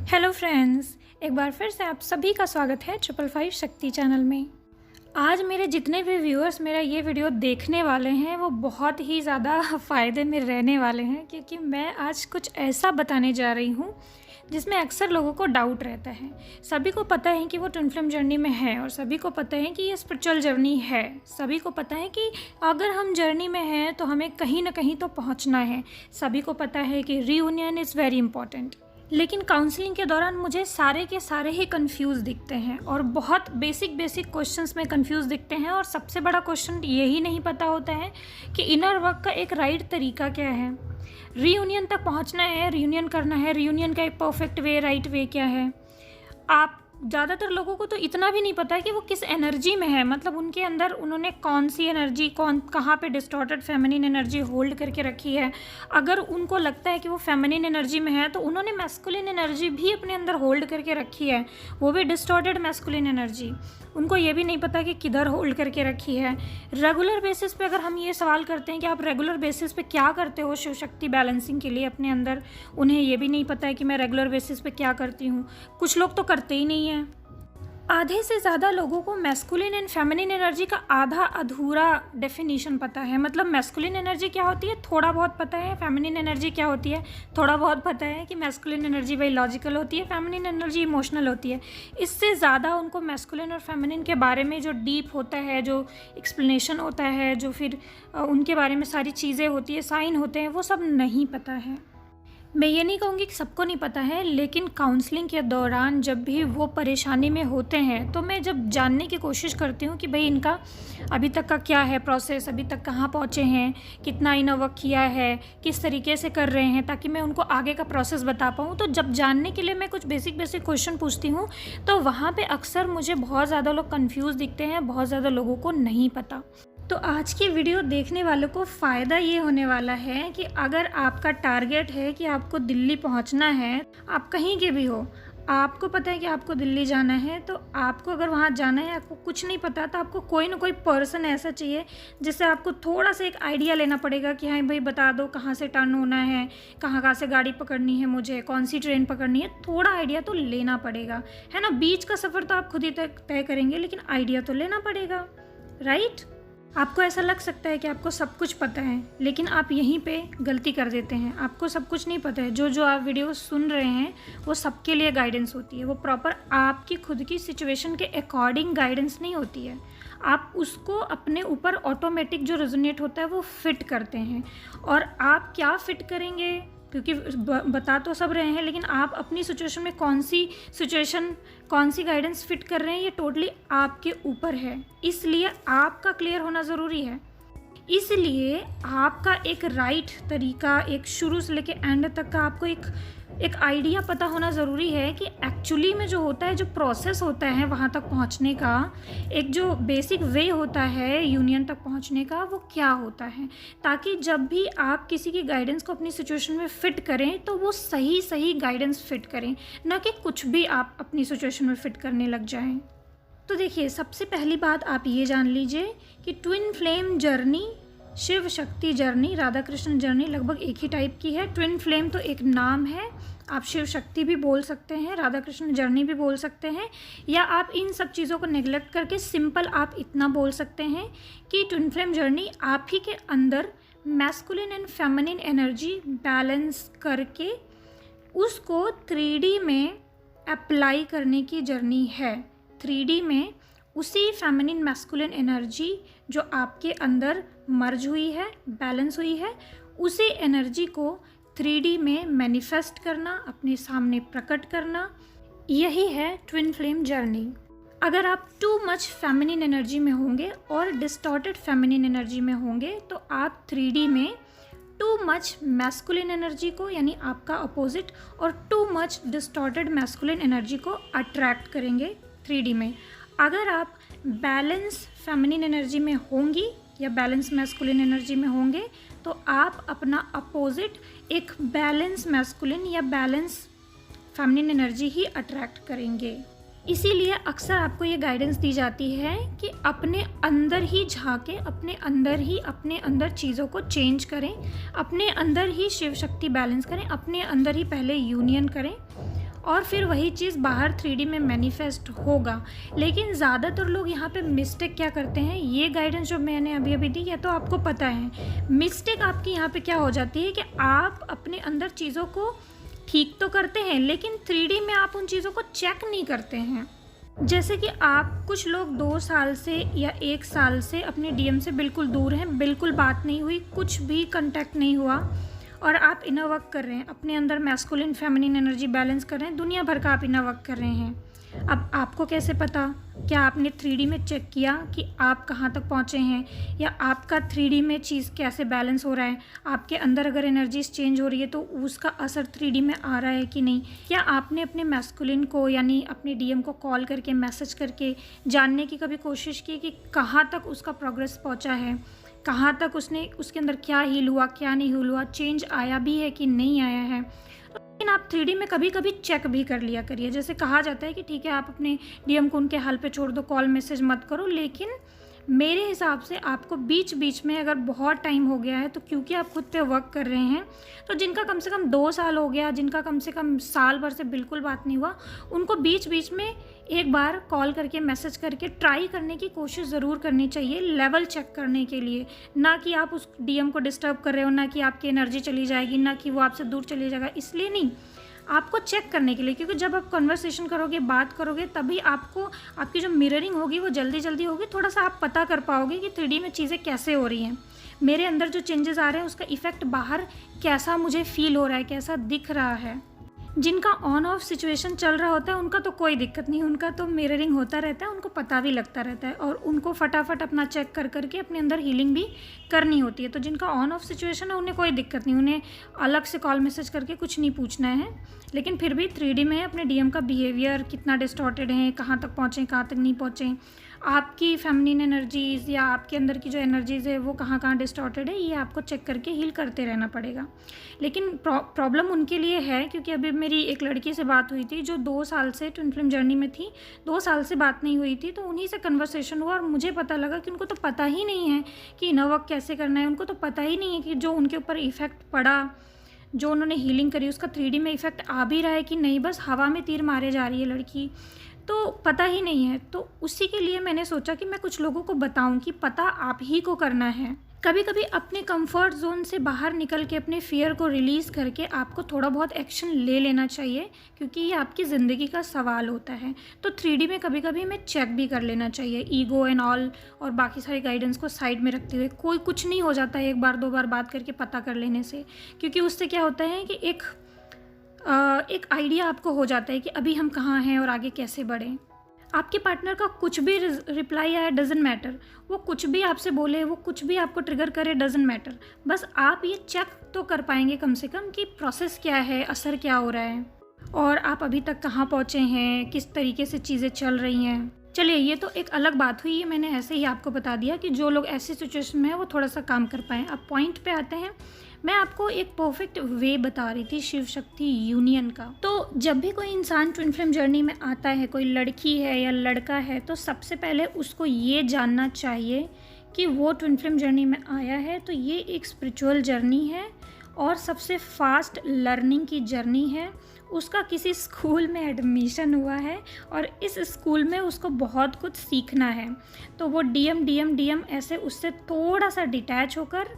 Hello friends, एक बार फिर से आप सभी का स्वागत है 555 शक्ति चैनल में। आज मेरे जितने भी व्यूअर्स मेरा ये वीडियो देखने वाले हैं वो बहुत ही ज़्यादा फ़ायदे में रहने वाले हैं, क्योंकि मैं आज कुछ ऐसा बताने जा रही हूँ जिसमें अक्सर लोगों को डाउट रहता है। सभी को पता है कि वो ट्विन फ्लेम जर्नी में है और सभी को पता है कि ये स्पिरिचुअल जर्नी है। सभी को पता है कि अगर हम जर्नी में हैं तो हमें कहीं ना कहीं तो पहुँचना है। सभी को पता है कि रीयूनियन इज़ वेरी इंपॉर्टेंट। लेकिन काउंसलिंग के दौरान मुझे सारे के सारे ही कंफ्यूज दिखते हैं और बहुत बेसिक क्वेश्चंस में कंफ्यूज दिखते हैं। और सबसे बड़ा क्वेश्चन यही नहीं पता होता है कि इनर वर्क का एक राइट तरीका क्या है। रीयूनियन तक पहुंचना है, रीयूनियन करना है, रीयूनियन का एक परफेक्ट वे, राइट वे क्या है। आप ज़्यादातर लोगों को तो इतना भी नहीं पता है कि वो किस एनर्जी में है, मतलब उनके अंदर उन्होंने कौन सी एनर्जी, कहाँ पे डिस्टॉर्टेड फेमिनिन एनर्जी होल्ड करके रखी है। अगर उनको लगता है कि वो फेमिनिन एनर्जी में है तो उन्होंने मैस्कुलिन एनर्जी भी अपने अंदर होल्ड करके रखी है, वो भी डिस्टॉर्टेड मैस्कुलिन एनर्जी। उनको ये भी नहीं पता कि किधर होल्ड करके रखी है। रेगुलर बेसिस पे अगर हम ये सवाल करते हैं कि आप रेगुलर बेसिस पे क्या करते हो शिव शक्ति बैलेंसिंग के लिए अपने अंदर, उन्हें ये भी नहीं पता है कि मैं रेगुलर बेसिस पे क्या करती हूँ। कुछ लोग तो करते ही नहीं हैं। आधे से ज़्यादा लोगों को मैस्कुलिन एंड फेमिनिन एनर्जी का आधा अधूरा डेफिनेशन पता है। मतलब मैस्कुलिन एनर्जी क्या होती है थोड़ा बहुत पता है, फेमिनिन एनर्जी क्या होती है थोड़ा बहुत पता है कि मैस्कुलिन एनर्जी वही लॉजिकल होती है, फेमिनिन एनर्जी इमोशनल होती है। इससे ज़्यादा उनको मैस्कुलिन और फेमिनिन के बारे में जो डीप होता है, जो एक्सप्लेनेशन होता है, जो फिर उनके बारे में सारी चीज़ें होती है, साइन होते हैं, वो सब नहीं पता है। मैं ये नहीं कहूँगी कि सबको नहीं पता है, लेकिन काउंसलिंग के दौरान जब भी वो परेशानी में होते हैं तो मैं जब जानने की कोशिश करती हूँ कि भाई इनका अभी तक का क्या है प्रोसेस, अभी तक कहाँ पहुँचे हैं, कितना इनर वर्क किया है, किस तरीके से कर रहे हैं, ताकि मैं उनको आगे का प्रोसेस बता पाऊँ। तो जब जानने के लिए मैं कुछ बेसिक क्वेश्चन पूछती हूँ तो वहाँ पर अक्सर मुझे बहुत ज़्यादा लोग कन्फ्यूज़ दिखते हैं, बहुत ज़्यादा लोगों को नहीं पता। तो आज की वीडियो देखने वालों को फ़ायदा ये होने वाला है कि अगर आपका टारगेट है कि आपको दिल्ली पहुंचना है, आप कहीं के भी हो, आपको पता है कि आपको दिल्ली जाना है, तो आपको अगर वहां जाना है, आपको कुछ नहीं पता, तो आपको कोई ना कोई पर्सन ऐसा चाहिए जिससे आपको थोड़ा सा एक आइडिया लेना पड़ेगा कि हाँ भाई बता दो कहाँ से टर्न होना है, कहाँ से गाड़ी पकड़नी है, मुझे कौन सी ट्रेन पकड़नी है। थोड़ा आइडिया तो लेना पड़ेगा, है ना। बीच का सफ़र तो आप खुद ही तय करेंगे, लेकिन आइडिया तो लेना पड़ेगा, राइट। आपको ऐसा लग सकता है कि आपको सब कुछ पता है, लेकिन आप यहीं पे गलती कर देते हैं। आपको सब कुछ नहीं पता है। जो आप वीडियो सुन रहे हैं वो सबके लिए गाइडेंस होती है, वो प्रॉपर आपकी खुद की सिचुएशन के अकॉर्डिंग गाइडेंस नहीं होती है। आप उसको अपने ऊपर ऑटोमेटिक जो रेजोनेट होता है वो फिट करते हैं। और आप क्या फिट करेंगे, क्योंकि बता तो सब रहे हैं, लेकिन आप अपनी सिचुएशन में कौन सी गाइडेंस फिट कर रहे हैं ये टोटली आपके ऊपर है। इसलिए आपका क्लियर होना ज़रूरी है। इसलिए आपका एक राइट तरीका, एक शुरू से लेके एंड तक का आपको एक आइडिया पता होना ज़रूरी है कि एक्चुअली में जो होता है, जो प्रोसेस होता है वहाँ तक पहुँचने का, एक जो बेसिक वे होता है यूनियन तक पहुँचने का, वो क्या होता है। ताकि जब भी आप किसी की गाइडेंस को अपनी सिचुएशन में फ़िट करें तो वो सही गाइडेंस फ़िट करें, ना कि कुछ भी आप अपनी सिचुएशन में फ़िट करने लग जाएं। तो देखिए, सबसे पहली बात आप ये जान लीजिए कि twin flame journey, Shiv Shakti journey, Radha Krishna journey लगभग एक ही टाइप की है। ट्विन फ्लेम तो एक नाम है, आप शिव शक्ति भी बोल सकते हैं, राधा कृष्ण जर्नी भी बोल सकते हैं, या आप इन सब चीज़ों को नेग्लेक्ट करके सिंपल आप इतना बोल सकते हैं कि ट्विन फ्लेम जर्नी आप ही के अंदर masculine and feminine energy balance करके उसको 3D में अप्लाई करने की जर्नी है। 3D में उसी फेमिनिन मैस्कुलिन एनर्जी जो आपके अंदर मर्ज हुई है, बैलेंस हुई है, उसी एनर्जी को 3D में मैनिफेस्ट करना, अपने सामने प्रकट करना, यही है ट्विन फ्लेम जर्नी। अगर आप टू मच फेमिनिन एनर्जी में होंगे और डिस्टॉर्टेड फेमिनिन एनर्जी में होंगे तो आप 3D में टू मच मैस्कुलिन एनर्जी को, यानी आपका अपोजिट, और too much distorted masculine energy को अट्रैक्ट करेंगे 3D में। अगर आप बैलेंस फेमिनिन एनर्जी में होंगी या बैलेंस मैस्कुलिन एनर्जी में होंगे तो आप अपना अपोजिट एक बैलेंस मैस्कुलिन या बैलेंस फेमिनिन एनर्जी ही अट्रैक्ट करेंगे। इसीलिए अक्सर आपको ये गाइडेंस दी जाती है कि अपने अंदर ही झांके, अपने अंदर चीज़ों को चेंज करें, अपने अंदर ही शिव शक्ति बैलेंस करें, अपने अंदर ही पहले यूनियन करें और फिर वही चीज़ बाहर 3D में मैनिफेस्ट होगा। लेकिन ज़्यादातर लोग यहाँ पे मिस्टेक क्या करते हैं, ये गाइडेंस जो मैंने अभी अभी दी, ये तो आपको पता है। मिस्टेक आपकी यहाँ पे क्या हो जाती है कि आप अपने अंदर चीज़ों को ठीक तो करते हैं, लेकिन 3D में आप उन चीज़ों को चेक नहीं करते हैं। जैसे कि आप कुछ लोग 2 साल से या 1 साल से अपने डीएम से बिल्कुल दूर हैं, बिल्कुल बात नहीं हुई, कुछ भी कांटेक्ट नहीं हुआ, और आप इनर वर्क कर रहे हैं, अपने अंदर मैस्कुलिन फेमिनिन एनर्जी बैलेंस कर रहे हैं, दुनिया भर का आप इनर वर्क कर रहे हैं। अब आपको कैसे पता? क्या आपने 3D में चेक किया कि आप कहाँ तक पहुँचे हैं, या आपका 3D में चीज़ कैसे बैलेंस हो रहा है? आपके अंदर अगर एनर्जीज चेंज हो रही है तो उसका असर 3D में आ रहा है कि नहीं? क्या आपने अपने मैस्कुलिन को यानी अपने डीएम को कॉल करके, मैसेज करके जानने की कभी कोशिश की कि कहाँ तक उसका प्रोग्रेस पहुँचा है, कहाँ तक उसके अंदर क्या हील हुआ, क्या नहीं हील हुआ, चेंज आया भी है कि नहीं आया है? लेकिन आप 3D में कभी कभी चेक भी कर लिया करिए। जैसे कहा जाता है कि ठीक है, आप अपने डीएम को उनके हाल पे छोड़ दो, कॉल मैसेज मत करो, लेकिन मेरे हिसाब से आपको बीच बीच में अगर बहुत टाइम हो गया है, तो क्योंकि आप खुद पे वर्क कर रहे हैं, तो जिनका कम से कम 2 साल हो गया, जिनका कम से कम साल भर से बिल्कुल बात नहीं हुआ, उनको बीच बीच में एक बार कॉल करके, मैसेज करके ट्राई करने की कोशिश ज़रूर करनी चाहिए, लेवल चेक करने के लिए। ना कि आप उस डीएम को डिस्टर्ब कर रहे हो, ना कि आपकी एनर्जी चली जाएगी, ना कि वो आपसे दूर चली जाएगा, इसलिए नहीं, आपको चेक करने के लिए। क्योंकि जब आप कन्वर्सेशन करोगे, बात करोगे, तभी आपको आपकी जो मिररिंग होगी वो जल्दी जल्दी होगी, थोड़ा सा आप पता कर पाओगे कि 3D में चीज़ें कैसे हो रही हैं, मेरे अंदर जो चेंजेस आ रहे हैं उसका इफ़ेक्ट बाहर कैसा मुझे फील हो रहा है, कैसा दिख रहा है। जिनका ऑन ऑफ सिचुएशन चल रहा होता है उनका तो कोई दिक्कत नहीं, उनका तो मिररिंग होता रहता है, उनको पता भी लगता रहता है, और उनको फटाफट अपना चेक कर करके अपने अंदर हीलिंग भी करनी होती है। तो जिनका ऑन ऑफ सिचुएशन है उन्हें कोई दिक्कत नहीं, उन्हें अलग से कॉल मैसेज करके कुछ नहीं पूछना है। लेकिन फिर भी 3D में अपने डीएम का बिहेवियर कितना डिस्टॉर्टेड है, कहाँ तक पहुँचे, कहाँ तक नहीं पहुँचे, आपकी फेमिनिन एनर्जीज़ या आपके अंदर की जो एनर्जीज़ है वो कहाँ कहाँ डिस्टॉर्टेड है, ये आपको चेक करके हील करते रहना पड़ेगा। लेकिन प्रॉब्लम उनके लिए है, क्योंकि अभी मेरी एक लड़की से बात हुई थी जो 2 साल से ट्विन फ्लेम जर्नी में थी, 2 साल से बात नहीं हुई थी, तो उन्हीं से कन्वर्सेशन हुआ और मुझे पता लगा कि उनको तो पता ही नहीं है कि इनर वर्क कैसे करना है, उनको तो पता ही नहीं है कि जो उनके ऊपर इफ़ेक्ट पड़ा, जो उन्होंने हीलिंग करी, उसका 3D में इफ़ेक्ट आ भी रहा है कि नहीं, बस हवा में तीर मारे जा रही है लड़की, तो पता ही नहीं है। तो उसी के लिए मैंने सोचा कि मैं कुछ लोगों को बताऊं कि पता आप ही को करना है। कभी कभी अपने कंफर्ट जोन से बाहर निकल के अपने फियर को रिलीज़ करके आपको थोड़ा बहुत एक्शन ले लेना चाहिए, क्योंकि ये आपकी ज़िंदगी का सवाल होता है। तो 3D में कभी कभी हमें चेक भी कर लेना चाहिए, ईगो एंड ऑल और बाकी सारी गाइडेंस को साइड में रखते हुए। कोई कुछ नहीं हो जाता है 1 बार 2 बार बात करके पता कर लेने से, क्योंकि उससे क्या होता है कि एक आइडिया आपको हो जाता है कि अभी हम कहाँ हैं और आगे कैसे बढ़ें। आपके पार्टनर का कुछ भी रिप्लाई आया डजंट मैटर, वो कुछ भी आपसे बोले, वो कुछ भी आपको ट्रिगर करे डजंट मैटर, बस आप ये चेक तो कर पाएंगे कम से कम कि प्रोसेस क्या है, असर क्या हो रहा है, और आप अभी तक कहाँ पहुँचे हैं, किस तरीके से चीज़ें चल रही हैं। चलिए, ये तो एक अलग बात हुई, ये मैंने ऐसे ही आपको बता दिया कि जो लोग ऐसी सिचुएशन में हैं वो थोड़ा सा काम कर पाएँ। अब पॉइंट पे आते हैं। मैं आपको एक परफेक्ट वे बता रही थी शिव शक्ति यूनियन का। तो जब भी कोई इंसान ट्विन फ्लेम जर्नी में आता है, कोई लड़की है या लड़का है, तो सबसे पहले उसको ये जानना चाहिए कि वो ट्विन फ्लेम जर्नी में आया है तो ये एक स्पिरिचुअल जर्नी है और सबसे फास्ट लर्निंग की जर्नी है। उसका किसी स्कूल में एडमिशन हुआ है और इस स्कूल में उसको बहुत कुछ सीखना है। तो वो डीएम ऐसे उससे थोड़ा सा डिटैच होकर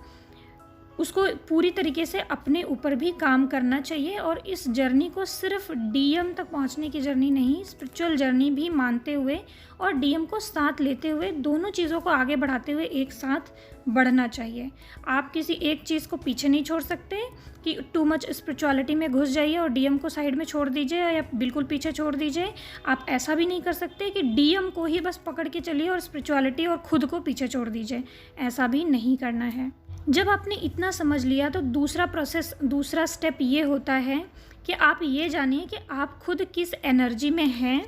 उसको पूरी तरीके से अपने ऊपर भी काम करना चाहिए, और इस जर्नी को सिर्फ डीएम तक पहुंचने की जर्नी नहीं, स्पिरिचुअल जर्नी भी मानते हुए और डीएम को साथ लेते हुए, दोनों चीज़ों को आगे बढ़ाते हुए एक साथ बढ़ना चाहिए। आप किसी एक चीज़ को पीछे नहीं छोड़ सकते कि टू मच स्पिरिचुअलिटी में घुस जाइए और डीएम को साइड में छोड़ दीजिए या बिल्कुल पीछे छोड़ दीजिए। आप ऐसा भी नहीं कर सकते कि डीएम को ही बस पकड़ के चलिए और स्पिरिचुअलिटी और खुद को पीछे छोड़ दीजिए, ऐसा भी नहीं करना है। जब आपने इतना समझ लिया तो दूसरा स्टेप ये होता है कि आप ये जानिए कि आप खुद किस एनर्जी में हैं,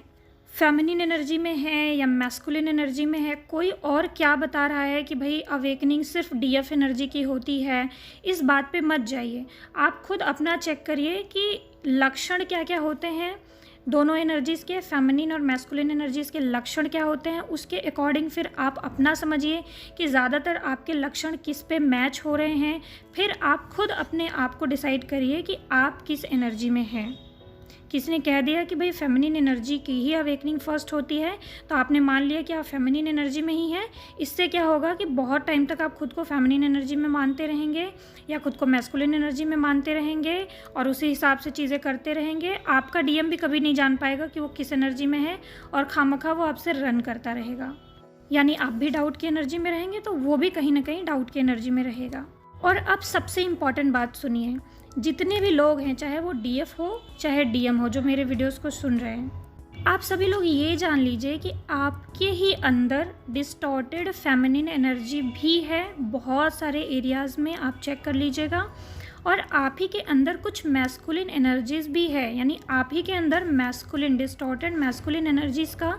फेमिनिन एनर्जी में है या मैस्कुलिन एनर्जी में है। कोई और क्या बता रहा है कि भाई अवेकनिंग सिर्फ डीएफ एनर्जी की होती है, इस बात पे मत जाइए। आप खुद अपना चेक करिए कि लक्षण क्या क्या होते हैं दोनों एनर्जीज़ के, फेमिनिन और मैस्कुलिन एनर्जीज़ के लक्षण क्या होते हैं, उसके अकॉर्डिंग फिर आप अपना समझिए कि ज़्यादातर आपके लक्षण किस पे मैच हो रहे हैं। फिर आप खुद अपने आप को डिसाइड करिए कि आप किस एनर्जी में हैं, किसी ने कह दिया कि भाई फेमिनिन एनर्जी की ही अवेकनिंग फर्स्ट होती है, तो आपने मान लिया कि आप फेमिनिन एनर्जी में ही हैं। इससे क्या होगा कि बहुत टाइम तक आप खुद को फेमिनिन एनर्जी में मानते रहेंगे या खुद को मैस्कुलिन एनर्जी में मानते रहेंगे और उसी हिसाब से चीज़ें करते रहेंगे। आपका डीएम भी कभी नहीं जान पाएगा कि वो किस एनर्जी में है और खामखा वो आपसे रन करता रहेगा। यानी आप भी डाउट की एनर्जी में रहेंगे तो वो भी कहीं ना कहीं डाउट की एनर्जी में रहेगा। और अब सबसे इम्पॉर्टेंट बात सुनिए, जितने भी लोग हैं, चाहे वो डीएफ हो चाहे डीएम हो, जो मेरे वीडियोस को सुन रहे हैं, आप सभी लोग ये जान लीजिए कि आपके ही अंदर डिस्टॉर्टेड फेमिनिन एनर्जी भी है। बहुत सारे एरियाज़ में आप चेक कर लीजिएगा। और आप ही के अंदर कुछ मैस्कुलिन एनर्जीज़ भी है, यानी आप ही के अंदर मैस्कुलिन, डिस्टॉर्टेड मैस्कुलिन एनर्जीज़ का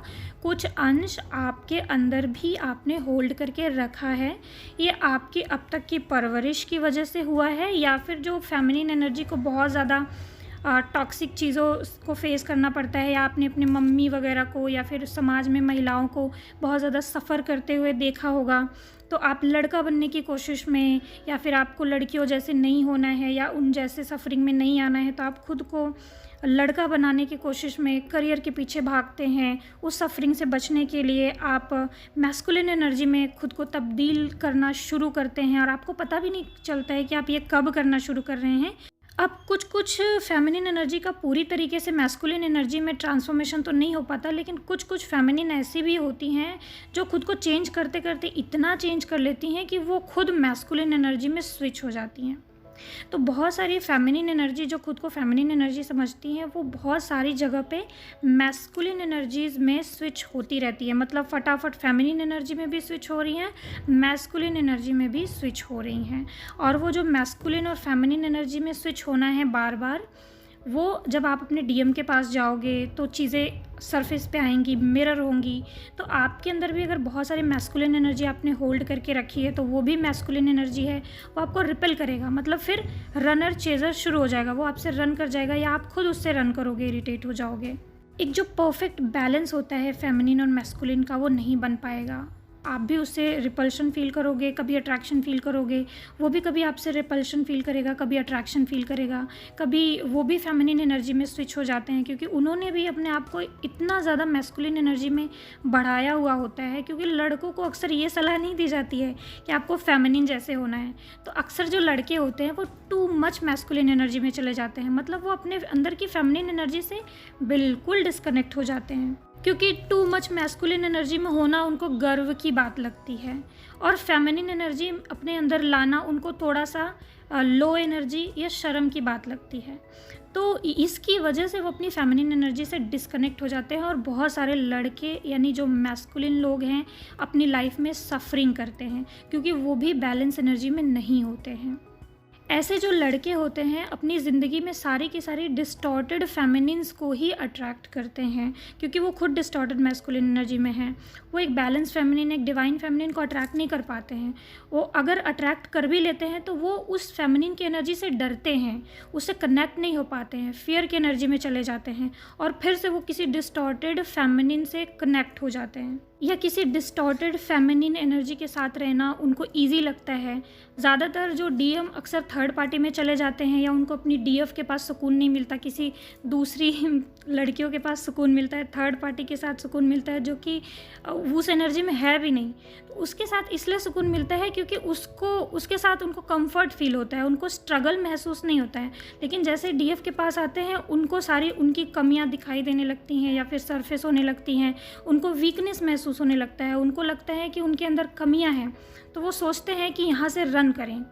कुछ अंश आपके अंदर भी आपने होल्ड करके रखा है। ये आपकी अब तक की परवरिश की वजह से हुआ है या फिर जो फेमिनिन एनर्जी को बहुत ज़्यादा टॉक्सिक चीज़ों को फेस करना पड़ता है, या आपने अपने मम्मी वगैरह को या फिर समाज में महिलाओं को बहुत ज़्यादा सफ़र करते हुए देखा होगा, तो आप लड़का बनने की कोशिश में या फिर आपको लड़कियों जैसे नहीं होना है या उन जैसे सफरिंग में नहीं आना है, तो आप खुद को लड़का बनाने की कोशिश में करियर के पीछे भागते हैं। उस सफरिंग से बचने के लिए आप मैस्कुलिन एनर्जी में खुद को तब्दील करना शुरू करते हैं और आपको पता भी नहीं चलता है कि आप ये कब करना शुरू कर रहे हैं। अब कुछ फेमिनिन एनर्जी का पूरी तरीके से मैस्कुलिन एनर्जी में ट्रांसफॉर्मेशन तो नहीं हो पाता, लेकिन कुछ फेमिनिन ऐसी भी होती हैं जो खुद को चेंज करते करते इतना चेंज कर लेती हैं कि वो खुद मैस्कुलिन एनर्जी में स्विच हो जाती हैं। तो बहुत सारी फेमिनिन एनर्जी जो खुद को फेमिनिन एनर्जी समझती हैं, वो बहुत सारी जगह पे मैस्कुलिन एनर्जीज़ में स्विच होती रहती है। मतलब फटाफट फेमिनिन एनर्जी में भी स्विच हो रही हैं, मैस्कुलिन एनर्जी में भी स्विच हो रही हैं। और वो जो मैस्कुलिन और फेमिनिन एनर्जी में स्विच होना है बार बार, वो जब आप अपने डीएम के पास जाओगे तो चीज़ें सरफेस पे आएंगी, मिरर होंगी। तो आपके अंदर भी अगर बहुत सारी मैस्कुलिन एनर्जी आपने होल्ड करके रखी है, तो वो भी मैस्कुलिन एनर्जी है, वो आपको रिपेल करेगा। मतलब फिर रनर चेजर शुरू हो जाएगा, वो आपसे रन कर जाएगा या आप खुद उससे रन करोगे, इरिटेट हो जाओगे। एक जो परफेक्ट बैलेंस होता है फेमिनिन और मैस्कुलिन का, वो नहीं बन पाएगा। आप भी उससे रिपल्शन फील करोगे, कभी अट्रैक्शन फील करोगे, वो भी कभी आपसे रिपल्शन फील करेगा, कभी अट्रैक्शन फील करेगा, कभी वो भी फेमिनिन एनर्जी में स्विच हो जाते हैं, क्योंकि उन्होंने भी अपने आप को इतना ज़्यादा मैस्कुलिन एनर्जी में बढ़ाया हुआ होता है। क्योंकि लड़कों को अक्सर ये सलाह नहीं दी जाती है कि आपको फेमिनिन जैसे होना है, तो अक्सर जो लड़के होते हैं वो टू मच मैस्कुलिन एनर्जी में चले जाते हैं। मतलब वो अपने अंदर की फेमिनिन एनर्जी से बिल्कुल डिस्कनेक्ट हो जाते हैं, क्योंकि टू मच मैस्कुलिन एनर्जी में होना उनको गर्व की बात लगती है और फेमिनिन एनर्जी अपने अंदर लाना उनको थोड़ा सा लो एनर्जी या शर्म की बात लगती है। तो इसकी वजह से वो अपनी फेमिनिन एनर्जी से डिस्कनेक्ट हो जाते हैं और बहुत सारे लड़के यानी जो मैस्कुलिन लोग हैं अपनी लाइफ में सफरिंग करते हैं, क्योंकि वो भी बैलेंस एनर्जी में नहीं होते हैं। ऐसे जो लड़के होते हैं अपनी ज़िंदगी में सारी की सारी डिस्टॉर्टेड फेमिनिन्स को ही अट्रैक्ट करते हैं, क्योंकि वो खुद डिस्टॉर्टेड मैस्कुलिन एनर्जी में हैं। वो एक बैलेंस फेमिनिन, एक डिवाइन फेमिनिन को अट्रैक्ट नहीं कर पाते हैं। वो अगर अट्रैक्ट कर भी लेते हैं तो वो उस फेमिनिन की एनर्जी से डरते हैं, उससे कनेक्ट नहीं हो पाते हैं, फियर की एनर्जी में चले जाते हैं और फिर से वो किसी डिस्टॉर्टेड फेमिनिन से कनेक्ट हो जाते हैं, या किसी डिस्टॉर्टेड फेमिनिन एनर्जी के साथ रहना उनको ईजी लगता है। ज़्यादातर जो डीएम अक्सर थर्ड पार्टी में चले जाते हैं, या उनको अपनी डीएफ के पास सुकून नहीं मिलता, किसी दूसरी लड़कियों के पास सुकून मिलता है, थर्ड पार्टी के साथ सुकून मिलता है जो कि उस एनर्जी में है भी नहीं। तो उसके साथ इसलिए सुकून मिलता है क्योंकि उसके साथ उनको कंफर्ट फील होता है, उनको स्ट्रगल महसूस नहीं होता है। लेकिन जैसे डीएफ के पास आते हैं उनको सारी उनकी कमियां दिखाई देने लगती हैं या फिर सरफेस होने लगती हैं, उनको वीकनेस महसूस होने लगता है, उनको लगता है कि उनके अंदर कमियां हैं, तो वो सोचते हैं कि यहाँ से रन करें।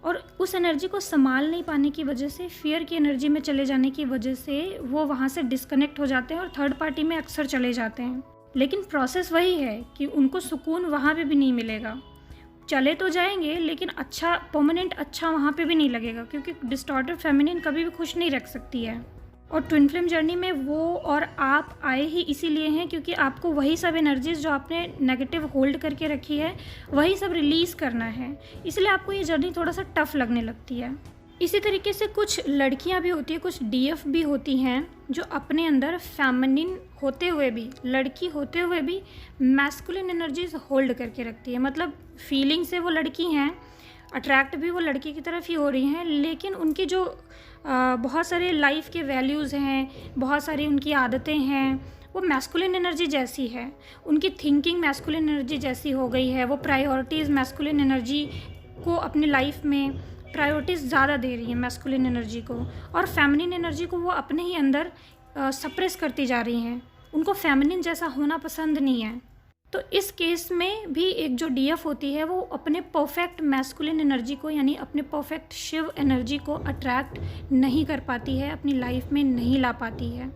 और उस एनर्जी को संभाल नहीं पाने की वजह से, फियर की एनर्जी में चले जाने की वजह से वो वहाँ से डिस्कनेक्ट हो जाते हैं और थर्ड पार्टी में अक्सर चले जाते हैं। लेकिन प्रोसेस वही है कि उनको सुकून वहाँ पे भी नहीं मिलेगा। चले तो जाएंगे लेकिन अच्छा परमानेंट अच्छा वहाँ पे भी नहीं लगेगा, क्योंकि डिस्टॉर्टेड फेमिनिन कभी भी खुश नहीं रख सकती है। और ट्विन फ्लेम जर्नी में वो और आप आए ही इसीलिए हैं क्योंकि आपको वही सब एनर्जीज जो आपने नेगेटिव होल्ड करके रखी है वही सब रिलीज़ करना है, इसलिए आपको ये जर्नी थोड़ा सा टफ लगने लगती है। इसी तरीके से कुछ लड़कियां भी होती हैं, कुछ डीएफ भी होती हैं जो अपने अंदर फेमिनिन होते हुए भी, लड़की होते हुए भी मैस्कुलिन एनर्जीज होल्ड करके रखती है। मतलब फीलिंग से वो लड़की हैं अट्रैक्ट भी वो लड़के की तरफ ही हो रही हैं, लेकिन उनकी जो बहुत सारे लाइफ के वैल्यूज़ हैं, बहुत सारी उनकी आदतें हैं, वो मैस्कुलिन एनर्जी जैसी है। उनकी थिंकिंग मैस्कुलिन एनर्जी जैसी हो गई है। वो प्रायोरिटीज़ मैस्कुलिन एनर्जी को अपनी लाइफ में प्रायोरिटीज़ ज़्यादा दे रही है मैस्कुलिन एनर्जी को, और फेमिनिन एनर्जी को वो अपने ही अंदर सप्रेस करती जा रही हैं। उनको फेमिनिन जैसा होना पसंद नहीं है। तो इस केस में भी एक जो डीएफ होती है वो अपने परफेक्ट मैस्कुलिन एनर्जी को, यानी अपने परफेक्ट शिव एनर्जी को अट्रैक्ट नहीं कर पाती है, अपनी लाइफ में नहीं ला पाती है।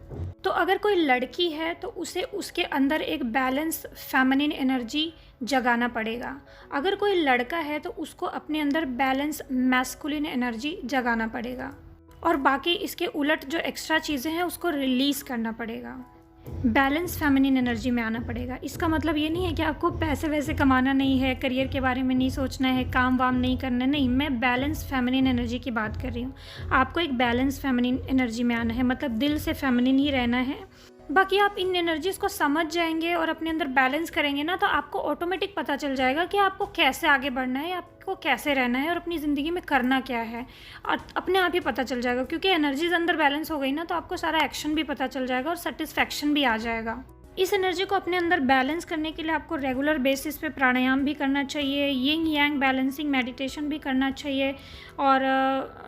तो अगर कोई लड़की है तो उसे उसके अंदर एक बैलेंस फेमिनिन एनर्जी जगाना पड़ेगा। अगर कोई लड़का है तो उसको अपने अंदर बैलेंस मैस्कुलिन एनर्जी जगाना पड़ेगा, और बाकी इसके उलट जो एक्स्ट्रा चीज़ें हैं उसको रिलीज़ करना पड़ेगा। बैलेंस फेमिनिन एनर्जी में आना पड़ेगा। इसका मतलब ये नहीं है कि आपको पैसे वैसे कमाना नहीं है, करियर के बारे में नहीं सोचना है, काम वाम नहीं करना, नहीं। मैं बैलेंस फेमिनिन एनर्जी की बात कर रही हूँ। आपको एक बैलेंस फेमिनिन एनर्जी में आना है, मतलब दिल से फेमिनिन ही रहना है। बाकी आप इन एनर्जीज़ को समझ जाएंगे और अपने अंदर बैलेंस करेंगे ना, तो आपको ऑटोमेटिक पता चल जाएगा कि आपको कैसे आगे बढ़ना है, आपको कैसे रहना है और अपनी ज़िंदगी में करना क्या है। और अपने आप ही पता चल जाएगा, क्योंकि एनर्जीज अंदर बैलेंस हो गई ना, तो आपको सारा एक्शन भी पता चल जाएगा और सेटिस्फैक्शन भी आ जाएगा। इस एनर्जी को अपने अंदर बैलेंस करने के लिए आपको रेगुलर बेसिस पे प्राणायाम भी करना चाहिए, यिंग यांग बैलेंसिंग मेडिटेशन भी करना चाहिए, और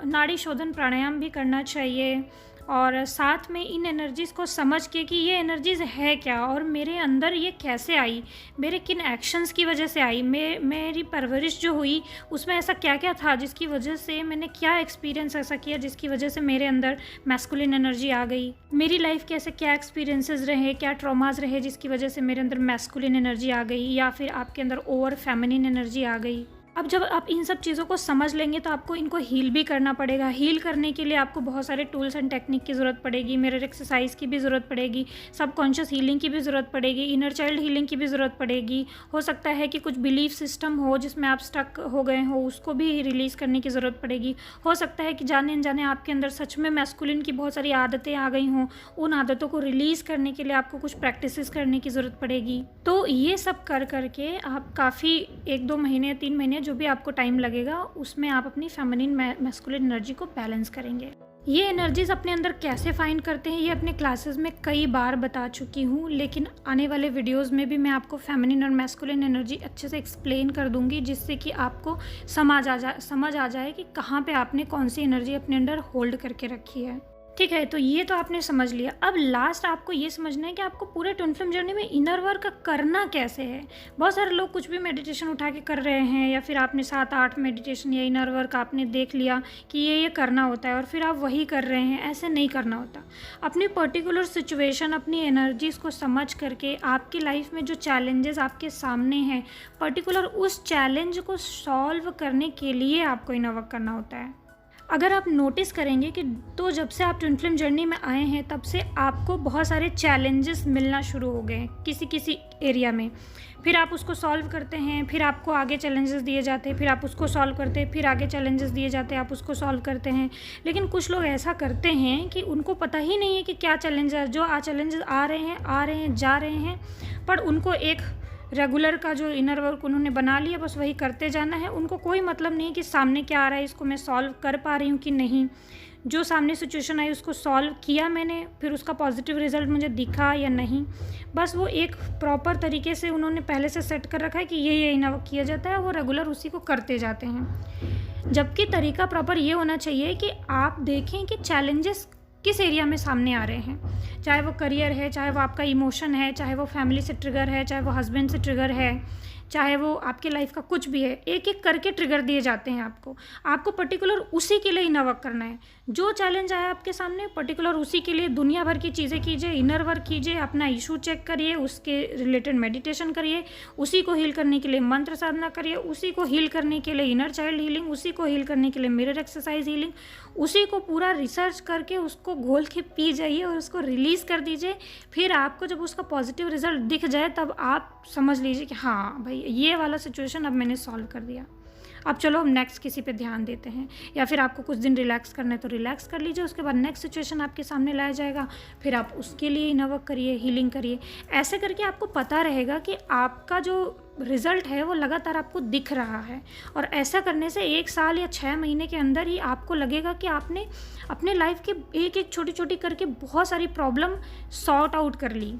नाड़ी शोधन प्राणायाम भी करना चाहिए। और साथ में इन एनर्जीज़ को समझ के कि ये एनर्जीज़ है क्या और मेरे अंदर ये कैसे आई, मेरे किन एक्शंस की वजह से आई, मेरी परवरिश जो हुई उसमें ऐसा क्या क्या था जिसकी वजह से मैंने क्या एक्सपीरियंस ऐसा किया जिसकी वजह से मेरे अंदर मैस्कुलिन एनर्जी आ गई, मेरी लाइफ के ऐसे क्या एक्सपीरियंसेस रहे, क्या ट्रॉमास रहे जिसकी वजह से मेरे अंदर मैस्कुलिन एनर्जी आ गई, या फिर आपके अंदर ओवर फेमिनिन एनर्जी आ गई। अब जब आप इन सब चीज़ों को समझ लेंगे तो आपको इनको हील भी करना पड़ेगा। हील करने के लिए आपको बहुत सारे टूल्स एंड टेक्निक की ज़रूरत पड़ेगी, मिरर एक्सरसाइज की भी ज़रूरत पड़ेगी, सबकॉन्शियस हीलिंग की भी ज़रूरत पड़ेगी, इनर चाइल्ड हीलिंग की भी ज़रूरत पड़ेगी। हो सकता है कि कुछ बिलीफ सिस्टम हो जिसमें आप स्टक हो गए हो, उसको भी रिलीज़ करने की ज़रूरत पड़ेगी। हो सकता है कि जाने अनजाने आपके अंदर सच में मैस्कुलिन की बहुत सारी आदतें आ गई हों, उन आदतों को रिलीज़ करने के लिए आपको कुछ प्रैक्टिसेस करने की ज़रूरत पड़ेगी। तो ये सब कर करके आप काफ़ी 1-2 महीने 3 महीने जो भी आपको टाइम लगेगा उसमें आप अपनी फेमिनिन मैस्कुलिन एनर्जी को बैलेंस करेंगे। ये एनर्जीज़ अपने अंदर कैसे फाइंड करते हैं ये अपने क्लासेस में कई बार बता चुकी हूँ, लेकिन आने वाले वीडियोस में भी मैं आपको फेमिनिन और मैस्कुलिन एनर्जी अच्छे से एक्सप्लेन कर दूँगी, जिससे कि आपको समझ आ जाए कि कहाँ पे आपने कौन सी एनर्जी अपने अंदर होल्ड करके रखी है। ठीक है, तो ये तो आपने समझ लिया। अब लास्ट आपको ये समझना है कि आपको पूरे ट्विन फ्लेम जर्नी में इनर वर्क करना कैसे है। बहुत सारे लोग कुछ भी मेडिटेशन उठा के कर रहे हैं, या फिर आपने 7-8 मेडिटेशन या इनर वर्क आपने देख लिया कि ये करना होता है और फिर आप वही कर रहे हैं। ऐसे नहीं करना होता। अपनी पर्टिकुलर सिचुएशन, अपनी एनर्जीज़ को समझ करके आपकी लाइफ में जो चैलेंजेस आपके सामने हैं, पर्टिकुलर उस चैलेंज को सॉल्व करने के लिए आपको इनर वर्क करना होता है। अगर आप नोटिस करेंगे कि तो जब से आप ट्विन फ्लेम जर्नी में आए हैं तब से आपको बहुत सारे चैलेंजेस मिलना शुरू हो गए हैं किसी एरिया में। फिर आप उसको सॉल्व करते हैं, फिर आपको आगे चैलेंजेस दिए जाते हैं, फिर आप उसको सॉल्व करते हैं, फिर आगे चैलेंजेस दिए जाते हैं, आप उसको सॉल्व करते हैं। लेकिन कुछ लोग ऐसा करते हैं कि उनको पता ही नहीं है कि क्या चैलेंज है। जो चैलेंजेस आ रहे हैं जा रहे हैं, पर उनको एक रेगुलर का जो इनर वर्क उन्होंने बना लिया, बस वही करते जाना है। उनको कोई मतलब नहीं कि सामने क्या आ रहा है, इसको मैं सॉल्व कर पा रही हूँ कि नहीं। जो सामने सिचुएशन आई उसको सॉल्व किया मैंने, फिर उसका पॉजिटिव रिजल्ट मुझे दिखा या नहीं, बस वो एक प्रॉपर तरीके से उन्होंने पहले से सेट कर रखा है कि ये इनर वर्क किया जाता है, वो रेगुलर उसी को करते जाते हैं। जबकि तरीका प्रॉपर ये होना चाहिए कि आप देखें कि चैलेंजेस किस एरिया में सामने आ रहे हैं। चाहे वो करियर है, चाहे वो आपका इमोशन है, चाहे वो फैमिली से ट्रिगर है, चाहे वो हस्बैंड से ट्रिगर है, चाहे वो आपके लाइफ का कुछ भी है। एक एक करके ट्रिगर दिए जाते हैं आपको पर्टिकुलर उसी के लिए इनर वर्क करना है। जो चैलेंज आया आपके सामने, पर्टिकुलर उसी के लिए दुनिया भर की चीज़ें कीजिए, इनर वर्क कीजिए, अपना इशू चेक करिए, उसके रिलेटेड मेडिटेशन करिए, उसी को हील करने के लिए मंत्र साधना करिए, उसी को हील करने के लिए इनर चाइल्ड हीलिंग, उसी को हील करने के लिए मिरर एक्सरसाइज हीलिंग, उसी को पूरा रिसर्च करके उसको घोल के पी जाइए और उसको रिलीज़ कर दीजिए। फिर आपको जब उसका पॉजिटिव रिजल्ट दिख जाए तब आप समझ लीजिए कि हाँ भाई, ये वाला सिचुएशन अब मैंने सॉल्व कर दिया। अब चलो हम नेक्स्ट किसी पे ध्यान देते हैं, या फिर आपको कुछ दिन रिलैक्स करना है तो रिलैक्स कर लीजिए, उसके बाद नेक्स्ट सिचुएशन आपके सामने लाया जाएगा, फिर आप उसके लिए इनर वर्क करिए, हीलिंग करिए। ऐसे करके आपको पता रहेगा कि आपका जो रिज़ल्ट है वो लगातार आपको दिख रहा है। और ऐसा करने से 1 साल या 6 महीने के अंदर ही आपको लगेगा कि आपने अपने लाइफ के एक एक छोटी छोटी करके बहुत सारी प्रॉब्लम सॉर्ट आउट कर ली,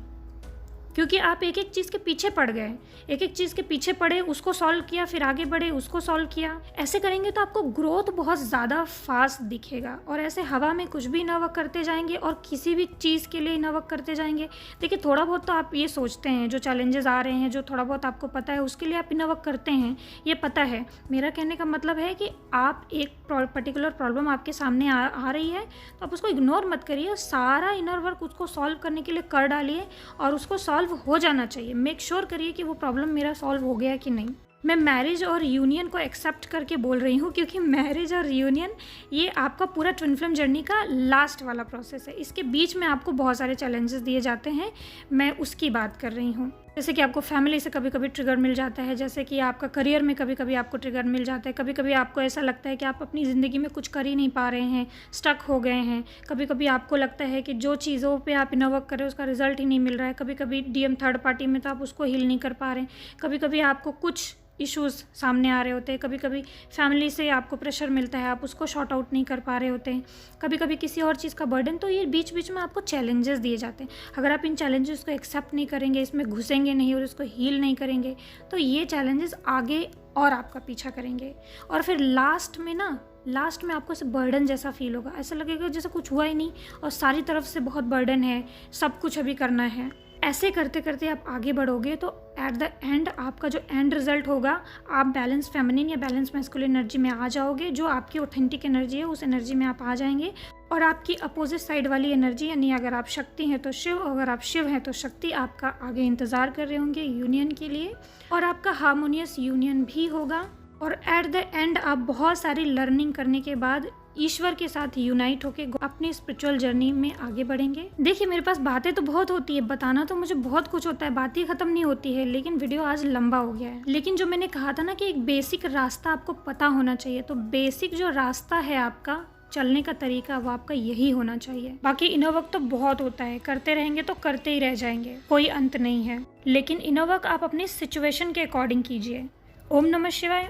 क्योंकि आप एक एक चीज़ के पीछे पड़ गए, एक एक चीज़ के पीछे पड़े, उसको सॉल्व किया, फिर आगे बढ़े, उसको सॉल्व किया। ऐसे करेंगे तो आपको ग्रोथ बहुत ज़्यादा फास्ट दिखेगा। और ऐसे हवा में कुछ भी इनर वर्क करते जाएंगे और किसी भी चीज़ के लिए इनर वर्क करते जाएंगे। देखिए थोड़ा बहुत तो आप ये सोचते हैं, जो चैलेंजेस आ रहे हैं, जो थोड़ा बहुत आपको पता है, उसके लिए आप इनर वर्क करते हैं, ये पता है। मेरा कहने का मतलब है कि आप एक पर्टिकुलर प्रॉब्लम आपके सामने आ रही है तो आप उसको इग्नोर मत करिए, सारा इनर वर्क उसको सॉल्व करने के लिए कर डालिए और उसको सॉल्व हो जाना चाहिए। मेक श्योर करिए कि वो प्रॉब्लम मेरा सॉल्व हो गया कि नहीं। मैं मैरिज और यूनियन को एक्सेप्ट करके बोल रही हूँ, क्योंकि मैरिज और यूनियन ये आपका पूरा ट्विन फ्लेम जर्नी का लास्ट वाला प्रोसेस है। इसके बीच में आपको बहुत सारे चैलेंजेस दिए जाते हैं, मैं उसकी बात कर रही हूँ। जैसे कि आपको फैमिली से कभी कभी ट्रिगर मिल जाता है, जैसे कि आपका करियर में कभी कभी आपको ट्रिगर मिल जाता है, कभी कभी आपको ऐसा लगता है कि आप अपनी ज़िंदगी में कुछ कर ही नहीं पा रहे हैं, स्टक हो गए हैं। कभी कभी आपको लगता है कि जो चीज़ों पे आप इनर वर्क कर रहे हो उसका रिजल्ट ही नहीं मिल रहा है। कभी कभी डीएम थर्ड पार्टी में तो आप उसको हील नहीं कर पा रहे हैं। कभी कभी आपको कुछ इश्यूज़ सामने आ रहे होते हैं, कभी कभी फैमिली से आपको प्रेशर मिलता है, आप उसको शॉर्ट आउट नहीं कर पा रहे होते हैं, कभी कभी किसी और चीज़ का बर्डन। तो ये बीच बीच में आपको चैलेंजेस दिए जाते हैं। अगर आप इन चैलेंजेस को एक्सेप्ट नहीं करेंगे, इसमें घुसेंगे नहीं और इसको हील नहीं करेंगे, तो ये चैलेंजेस आगे और आपका पीछा करेंगे। और फिर लास्ट में आपको ऐसे बर्डन जैसा फील होगा, ऐसा लगेगा जैसे कुछ हुआ ही नहीं और सारी तरफ से बहुत बर्डन है, सब कुछ अभी करना है। ऐसे करते करते आप आगे बढ़ोगे तो एट द एंड आपका जो एंड रिजल्ट होगा, आप बैलेंस फेमिनिन या बैलेंस मैस्कुलिन एनर्जी में आ जाओगे। जो आपकी ऑथेंटिक एनर्जी है उस एनर्जी में आप आ जाएंगे। और आपकी अपोजिट साइड वाली एनर्जी, यानी अगर आप शक्ति हैं तो शिव, अगर आप शिव हैं तो शक्ति आपका आगे इंतज़ार कर रहे होंगे यूनियन के लिए, और आपका हार्मोनियस यूनियन भी होगा। और एट द एंड आप बहुत सारी लर्निंग करने के बाद ईश्वर के साथ यूनाइट होके अपनी स्पिरिचुअल जर्नी में आगे बढ़ेंगे। देखिए मेरे पास बातें तो बहुत होती है, बताना तो मुझे बहुत कुछ होता है, बातें खत्म नहीं होती है, लेकिन वीडियो आज लंबा हो गया है। लेकिन जो मैंने कहा था ना कि एक बेसिक रास्ता आपको पता होना चाहिए, तो बेसिक जो रास्ता है आपका चलने का तरीका वो आपका यही होना चाहिए। बाकी इनर वर्क तो बहुत होता है, करते रहेंगे तो करते ही रह जाएंगे, कोई अंत नहीं है। लेकिन इनर वर्क आप अपनी सिचुएशन के अकॉर्डिंग कीजिए। ओम नमः शिवाय।